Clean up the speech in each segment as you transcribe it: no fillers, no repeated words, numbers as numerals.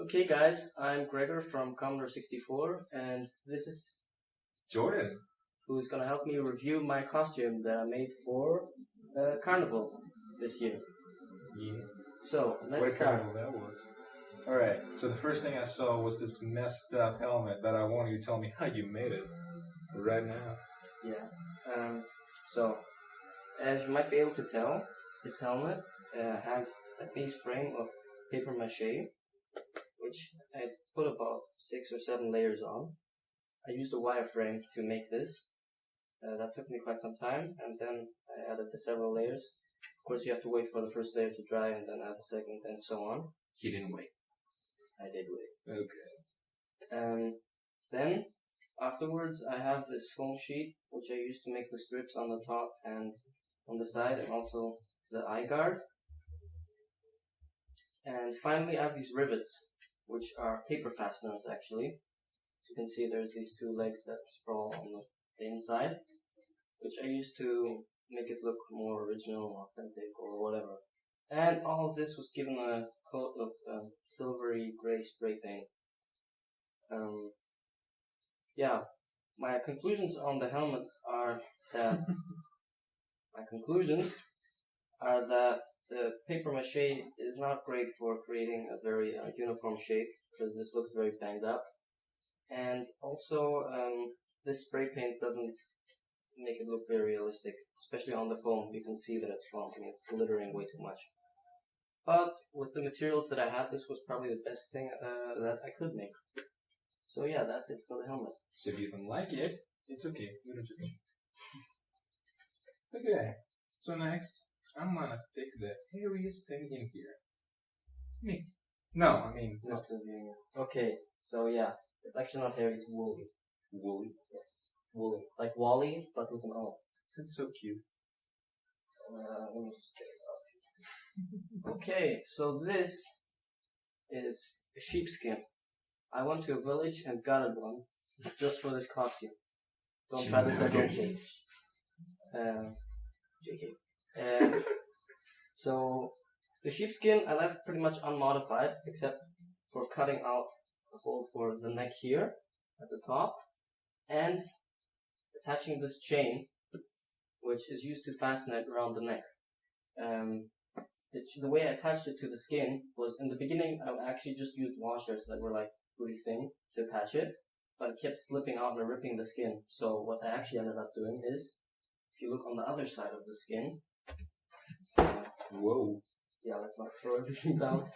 Okay guys, I'm Gregor from Commodore 64 and this is Jordan. who's gonna help me review my costume that I made for Carnival this year. Yeah. So, What let's a start. carnival that was. Alright, so the first thing I saw was this messed up helmet that I want you to tell me how you made it. Right now. Yeah. So, as you might be able to tell, this helmet has a base frame of paper mache, which I put about 6 or 7 layers on. I used a wireframe to make this. That took me quite some time, and then I added the several layers. Of course, you have to wait for the first layer to dry, and then add the second, and so on. He didn't wait. I did wait. Okay. Then, afterwards, I have this foam sheet, which I used to make the strips on the top and on the side, and also the eye guard. And finally, I have these rivets, which are paper fasteners, actually. As you can see, there's these 2 legs that sprawl on the inside, which I used to make it look more original, authentic, or whatever. And all of this was given a coat of silvery gray spray paint. My conclusions on the helmet are that the paper mache is not great for creating a very uniform shape, because this looks very banged up. And also, this spray paint doesn't make it look very realistic, especially on the foam. You can see that it's foam, and it's glittering way too much. But with the materials that I had, this was probably the best thing that I could make. So yeah, that's it for the helmet. So if you don't like it, it's okay. We don't judge. Okay. So next, I'm gonna pick the hairiest thing in here. Me. No, I mean this. Okay, so yeah, it's actually not hairy, it's woolly. Woolly. Yes, woolly. Like Wally, but with an O. That's so cute. Let me just take it off. Okay, so this is a sheepskin. I went to a village and got it one, just for this costume. Don't try this at home, kids. JK. So, the sheepskin I left pretty much unmodified, except for cutting out a hole for the neck here, at the top, and attaching this chain, which is used to fasten it around the neck. The way I attached it to the skin was, in the beginning, I actually just used washers that were like pretty thin to attach it, but it kept slipping out and ripping the skin. So what I actually ended up doing is, if you look on the other side of the skin, whoa. Yeah, let's not throw everything down.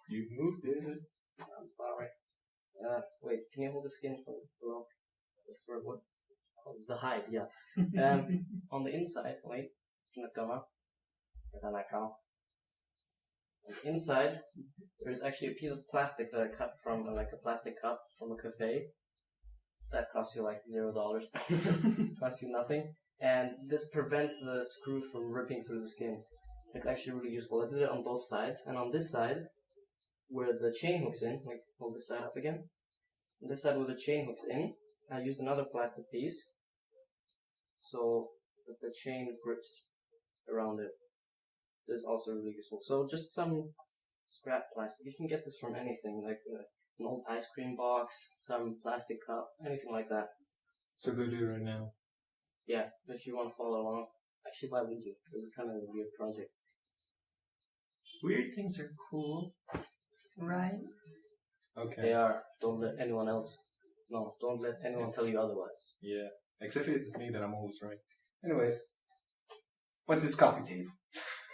You moved it. I'm sorry. Wait, can you hold the skin from below? For what? Oh, the hide, yeah. On the inside, wait, on the inside, there's actually a piece of plastic that I cut from like a plastic cup from a cafe. That costs you like $0. Costs you nothing. And this prevents the screw from ripping through the skin. It's actually really useful. I did it on both sides. And on this side, where the chain hooks in, like hold this side up again. On this side where the chain hooks in, I used another plastic piece so that the chain grips around it. This is also really useful. So just some scrap plastic. You can get this from anything, like an old ice cream box, some plastic cup, anything like that. So go do it right now. Yeah, if you want to follow along. Actually, why would you? This is kind of a weird project. Weird things are cool, right? Okay. They are. Don't let anyone tell you otherwise. Yeah, except if it's me, then I'm always right. Anyways, what's this coffee table?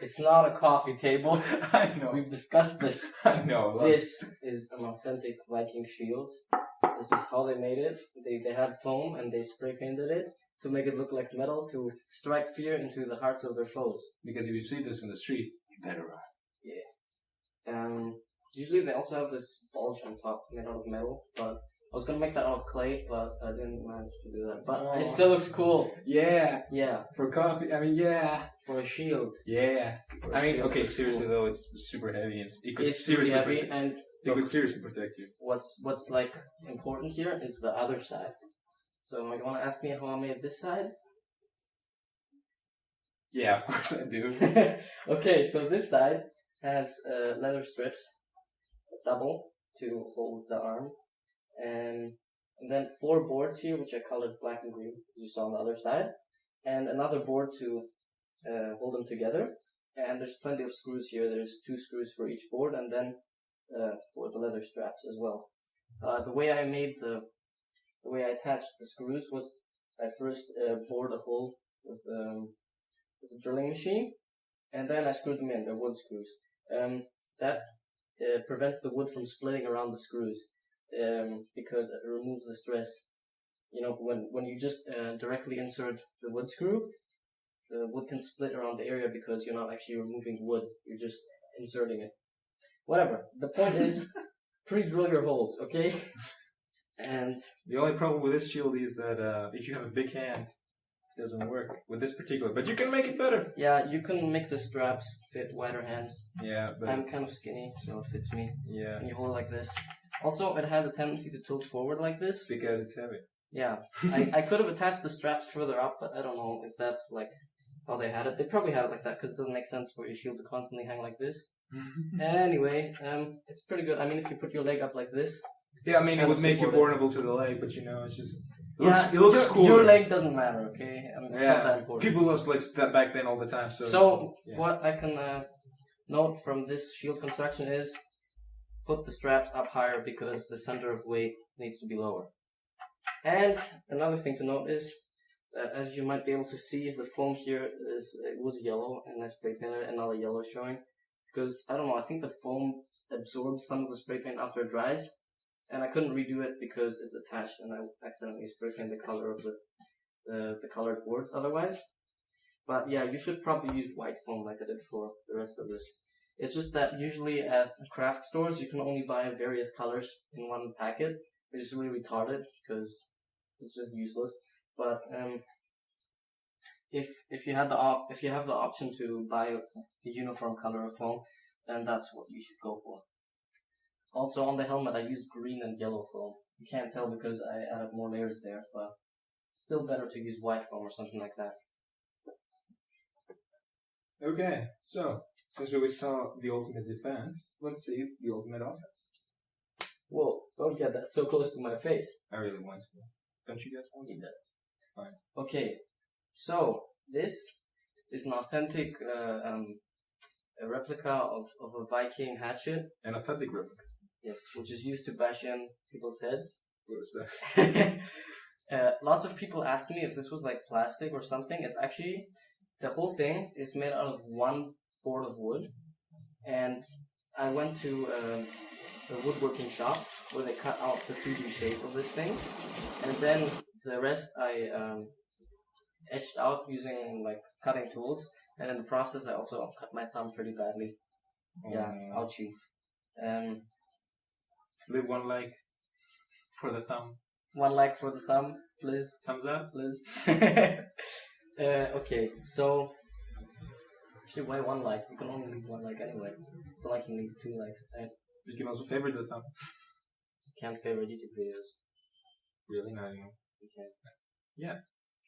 It's not a coffee table. I know. We've discussed this. I know. This is an authentic Viking shield. This is how they made it. They had foam and they spray painted it to make it look like metal, to strike fear into the hearts of their foes. Because if you see this in the street, you better run. Yeah. Usually they also have this bulge on top made out of metal, but I was gonna make that out of clay, but I didn't manage to do that. But it still looks cool. Yeah. Yeah. For coffee, I mean, yeah. For a shield. Yeah. I mean, okay, seriously though, it's super heavy. It could seriously heavy, and it could seriously protect you. What's like important here is the other side. So you want to ask me how I made this side? Yeah, of course I do. Okay, so this side has leather strips, double, to hold the arm, and then 4 boards here, which I colored black and green, as you saw on the other side, and another board to hold them together. And there's plenty of screws here. There's 2 screws for each board, and then for the leather straps as well. The way I attached the screws was I first bored a hole with a drilling machine, and then I screwed them in. They're wood screws. That prevents the wood from splitting around the screws because it removes the stress. You know, when you just directly insert the wood screw, the wood can split around the area because you're not actually removing wood. You're just inserting it. Whatever. The point is, pre-drill your holes, okay? And the only problem with this shield is that if you have a big hand, it doesn't work with this particular. But you can make it better. Yeah, you can make the straps fit wider hands. Yeah, but I'm kind of skinny, so it fits me. Yeah. And you hold it like this. Also, it has a tendency to tilt forward like this. Because it's heavy. Yeah. I could have attached the straps further up, but I don't know if that's like how they had it. They probably had it like that because it doesn't make sense for your shield to constantly hang like this. Anyway, it's pretty good. I mean, if you put your leg up like this. Yeah, I mean, it would make you vulnerable to the leg, but you know, it's just... It looks cool. Your leg doesn't matter, okay? I mean, it's not that important. People used like that back then all the time, so... So, what I can note from this shield construction is put the straps up higher because the center of weight needs to be lower. And another thing to note is, as you might be able to see, the foam here was yellow, and I spray painted it, and now the yellow is showing. Because, I don't know, I think the foam absorbs some of the spray paint after it dries. And I couldn't redo it because it's attached, and I accidentally spray painted the color of the colored boards otherwise. But yeah, you should probably use white foam like I did for the rest of this. It's just that usually at craft stores you can only buy various colors in one packet, which is really retarded because it's just useless. But if you have the option to buy a uniform color of foam, then that's what you should go for. Also on the helmet I used green and yellow foam. You can't tell because I added more layers there, but still better to use white foam or something like that. Okay, so since we saw the ultimate defense, let's see the ultimate offense. Whoa, don't get that so close to my face. I really want to. Don't you guys want to? He does. Fine. Okay, so this is an authentic a replica of a Viking hatchet. An authentic replica. Yes, which is used to bash in people's heads. What is that? Lots of people asked me if this was like plastic or something. It's actually, the whole thing is made out of one board of wood. And I went to a woodworking shop where they cut out the 3D shape of this thing. And then the rest I etched out using like cutting tools. And in the process I also cut my thumb pretty badly. Yeah, ouchie. Leave one like for the thumb. One like for the thumb, please. Thumbs up, please. Okay, so actually, why one like? You can only leave one like anyway. So I can leave 2 likes. Right? You can also favorite the thumb. You can't favorite YouTube videos. Really? No, you know. You can. Yeah.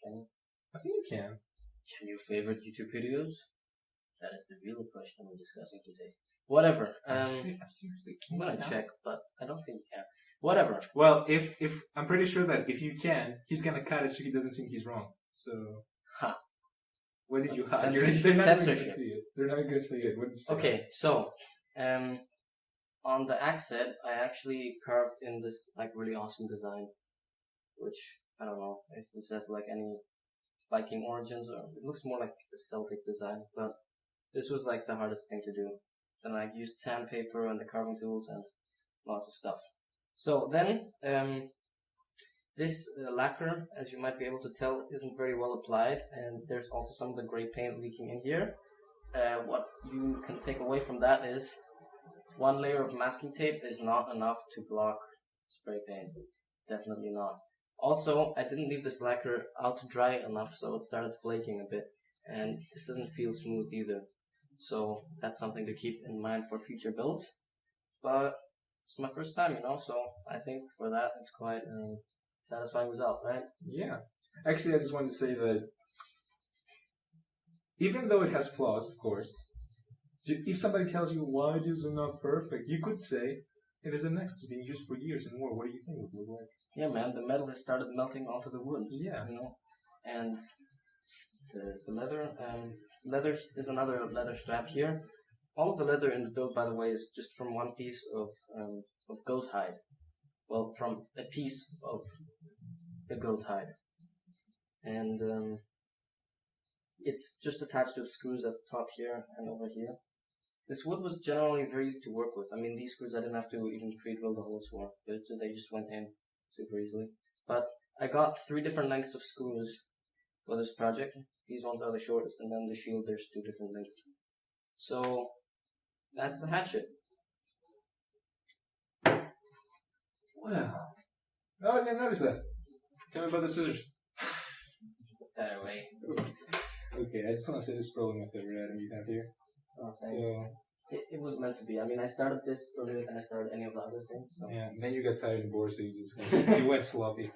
Can you? I think you can. Can you favorite YouTube videos? That is the real question we're discussing today. Whatever. I'm seriously I'm gonna check, but I don't think you can. Whatever. Well, if I'm pretty sure that if you can, he's gonna cut it so he doesn't think he's wrong. So, what did you hide? They're not gonna see it. They're not gonna see it. What did you say? Okay, so on the axe head, I actually carved in this like really awesome design, which I don't know if it says like any Viking origins, or it looks more like a Celtic design, but this was like the hardest thing to do. And I used sandpaper and the carving tools and lots of stuff. So then, this lacquer, as you might be able to tell, isn't very well applied, and there's also some of the gray paint leaking in here. What you can take away from that is 1 layer of masking tape is not enough to block spray paint. Definitely not. Also, I didn't leave this lacquer out to dry enough, so it started flaking a bit, and this doesn't feel smooth either. So that's something to keep in mind for future builds. But it's my first time, you know, so I think for that it's quite a satisfying result, right? Yeah. Actually, I just wanted to say that even though it has flaws, of course, if somebody tells you why these are not perfect, you could say, It is a next. It's been used for years and more. What do you think it would look like? Yeah, man, the metal has started melting onto the wood. Yeah. You know, and the leather. Leather is another leather strap here. All of the leather in the build, by the way, is just from one piece of goat hide. Well, from a piece of the goat hide, and it's just attached to screws at the top here and over here. This wood was generally very easy to work with. I mean, these screws I didn't have to even pre-drill the holes for. They just went in super easily. But I got 3 different lengths of screws for this project. These ones are the shortest, and then the shield, there's 2 different lengths. So, that's the hatchet. Wow. Oh, I didn't notice that. Tell me about the scissors. Put that away. Okay, I just want to say this is probably my favorite item you have here. Oh, thanks. So, it was meant to be. I mean, I started this earlier than I started any of the other things. So. yeah, and then you got tired and bored, so you you went sloppy.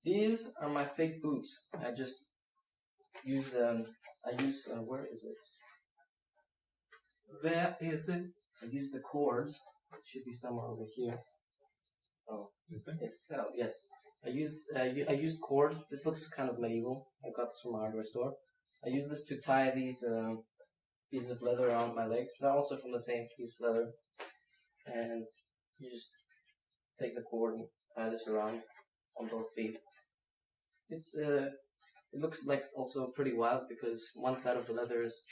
These are my fake boots. I just use where is it? Where is it? I use the cords. It should be somewhere over here. Oh, this thing? It fell. Yes, I used cord. This looks kind of medieval. I got this from a hardware store. I use this to tie these pieces of leather around my legs. They're also from the same piece of leather. And you just take the cord and tie this around on both feet. It looks like also pretty wild because one side of the leather is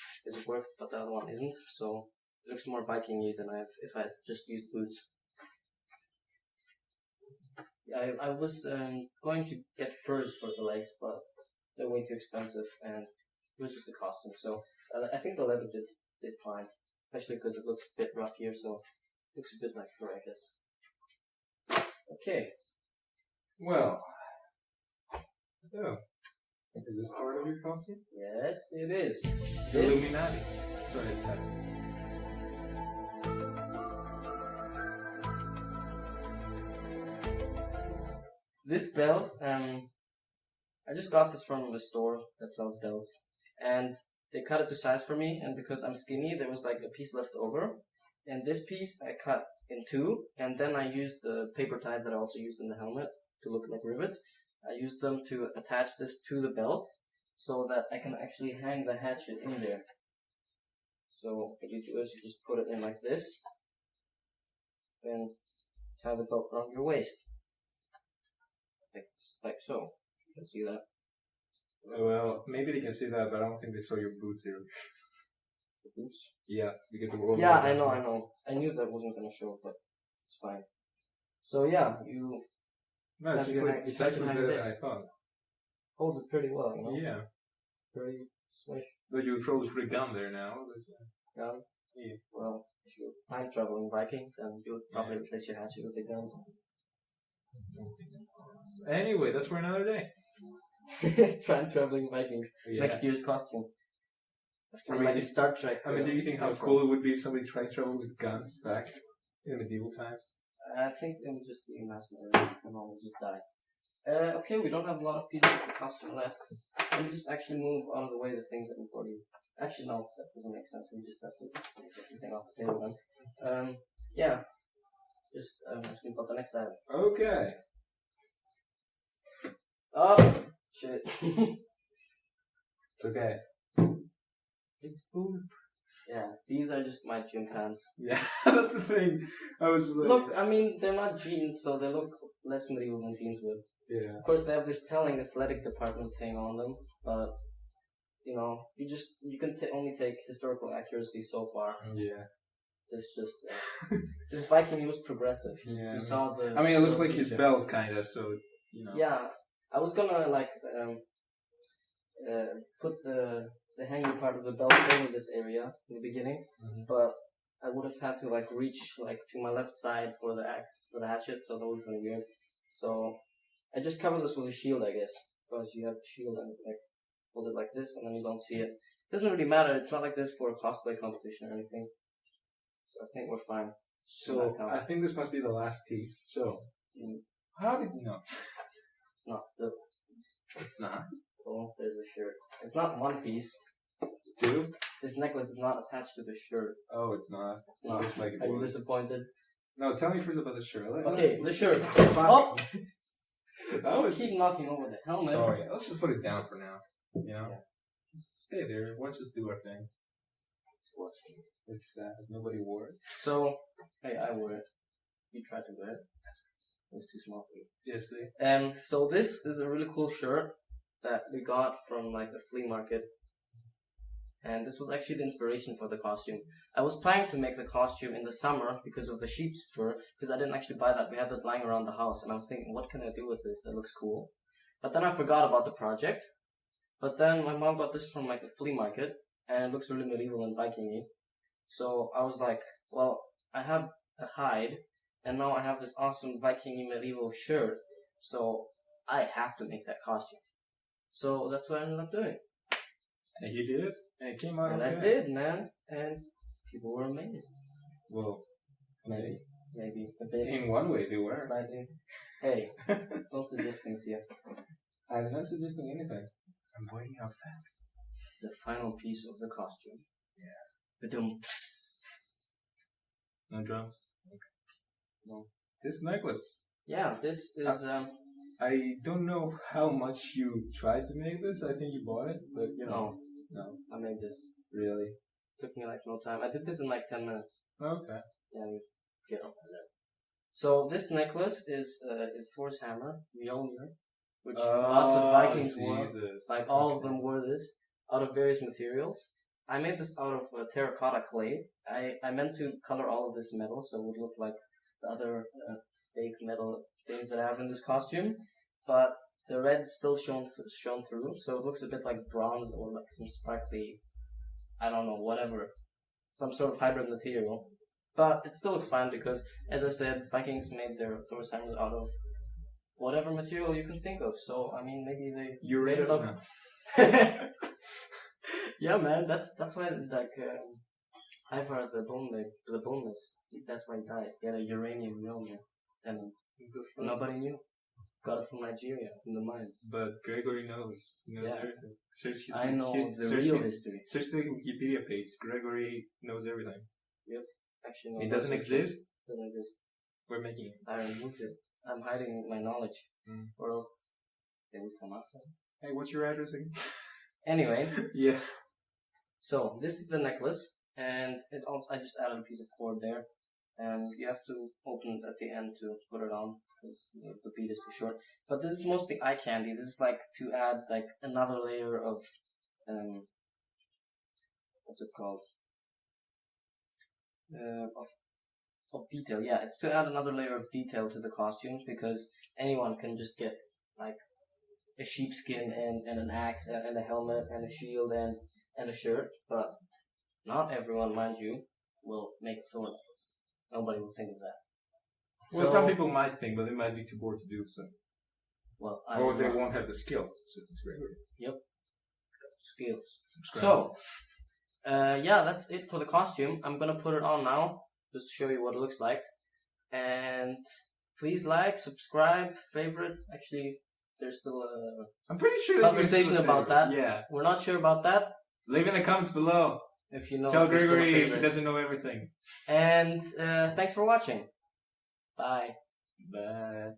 worked, but the other one isn't. So it looks more Viking-y than if I just used boots. Yeah, I was going to get furs for the legs, but they're way too expensive, and it was just a costume. So I think the leather did fine, especially because it looks a bit rough here, so it looks a bit like fur, I guess. Okay. Well, so is this part of your costume? Yes, it is. The Illuminati. Sorry, it's that. This belt, I just got this from a store that sells belts, and they cut it to size for me, and because I'm skinny, there was like a piece left over, and this piece I cut in 2, and then I used the paper ties that I also used in the helmet to look like rivets. I used them to attach this to the belt, so that I can actually hang the hatchet in there. So what you do is you just put it in like this, and tie the belt around your waist. Like so. You can see that. Well, maybe they can see that, but I don't think they saw your boots here. The boots? Yeah, because they were all Yeah, I know. I knew that wasn't going to show, but it's fine. So yeah, No, it's actually better than I thought. Holds it pretty well, you know? Yeah. Pretty swish. But you would probably put a gun there now. Gun? Yeah. Well, if you're time traveling Viking, then you would probably replace your hatchet with a gun. Anyway, that's for another day. Time traveling Vikings. Yeah. Next year's costume. Like Star Trek. I mean, do you think how cool it would be if somebody tried travel with guns back in medieval times? I think it would just be mass murder and all would just die. Okay, we don't have a lot of pieces of the costume left. Let me just actually move out of the way the things that we've already... Actually, no, that doesn't make sense. We just have to take everything off the table then. Yeah. Just ask me about the next item. Okay. Oh, shit. It's okay. It's boom. Yeah, these are just my gym pants. Yeah, that's the thing. I was just like... Look, I mean, they're not jeans, so they look less medieval than jeans would. Yeah. Of course, they have this telling athletic department thing on them, but, you know, you can only take historical accuracy so far. Yeah. It's just, this Viking, he was progressive. Yeah. You saw the... I mean, it looks like his belt, kinda, so, you know. Yeah, I was gonna, like, put the hanging part of the belt over this area in the beginning, but I would have had to, like, reach, like, to my left side for the hatchet, so that would have been weird. So, I just covered this with a shield, I guess, because you have a shield and, like, hold it like this, and then you don't see it. It doesn't really matter, it's not like this for a cosplay competition or anything. So I think we're fine. So, I think this must be the last piece, so... How did you know? It's not the last piece. It's not. Oh, there's a shirt. It's not one piece. It's 2. This necklace is not attached to the shirt. Oh, it's not. It's not. Like it Are you was. disappointed? No, tell me first about the shirt. Okay, the shirt. Oh! Oh, it's Keep knocking over the helmet. Sorry, let's just put it down for now. You know? Yeah. Just stay there. Let's just do our thing. It's sad. Nobody wore it. So, hey, I wore it. You tried to wear it. It was too small for you. Yes, see? So this is a really cool shirt that we got from like the flea market. And this was actually the inspiration for the costume. I was planning to make the costume in the summer because of the sheep's fur, because I didn't actually buy that. We had that lying around the house, and I was thinking, what can I do with this that looks cool? But then I forgot about the project. But then my mom got this from like the flea market, and it looks really medieval and Viking-y. So I was like, well, I have a hide, and now I have this awesome Viking-y medieval shirt, so I have to make that costume. So that's what I ended up doing. And you did? And it came out and okay. I did, man. And people were amazed. Well, maybe a bit. In one way, they were. Slightly. Hey, don't suggest things here. I'm not suggesting anything. I'm pointing out facts. The final piece of the costume. Yeah. Ba-dum. No drums. Okay. No. This necklace. Yeah, this is. I don't know how much you tried to make this. I think you bought it, but you know. No. I made this. Really? Took me like no time. I did this in like 10 minutes. Okay. Yeah, get on there. So this necklace is Thor's hammer, Mjolnir, which lots of Vikings wore. Like all of them wore this out of various materials. I made this out of terracotta clay. I meant to color all of this metal so it would look like the other fake metal things that I have in this costume, but the red still shone through, so it looks a bit like bronze or like some sparkly, I don't know, whatever, some sort of hybrid material. But it still looks fine because, as I said, Vikings made their Thor's hammers out of whatever material you can think of. So I mean, maybe they made it up. Yeah, man, that's why like Ivar the boneless. That's why he died. He had a uranium Mjolnir, and nobody knew. Got it from Nigeria, from the mines. But Gregory knows. He knows everything. I know the real history. Search the Wikipedia page. Gregory knows everything. Yep. Actually, no. It doesn't exist? Doesn't exist. We're making it. I removed it. I'm hiding my knowledge. Or else they would come after. Hey, what's your address again? Anyway. Yeah. So, this is the necklace. And it also, I just added a piece of cord there. And you have to open it at the end to put it on. Because the bead is too short. But this is mostly eye candy. This is like to add like another layer of what's it called? Of detail. Yeah, it's to add another layer of detail to the costumes because anyone can just get like a sheepskin and an axe and a helmet and a shield and a shirt, but not everyone, mind you, will make a Thor necklace. Nobody will think of that. Well, some people might think, but they might be too bored to do so. Well, or they won't have the skill, since it's Gregory. Yep. Skills. So, yeah, that's it for the costume. I'm gonna put it on now, just to show you what it looks like. And please like, subscribe, favorite. Actually, there's still a I'm pretty sure conversation about that. Yeah. We're not sure about that. Leave in the comments below. If you know. Tell Gregory if he doesn't know everything. And thanks for watching. Bye. Bye.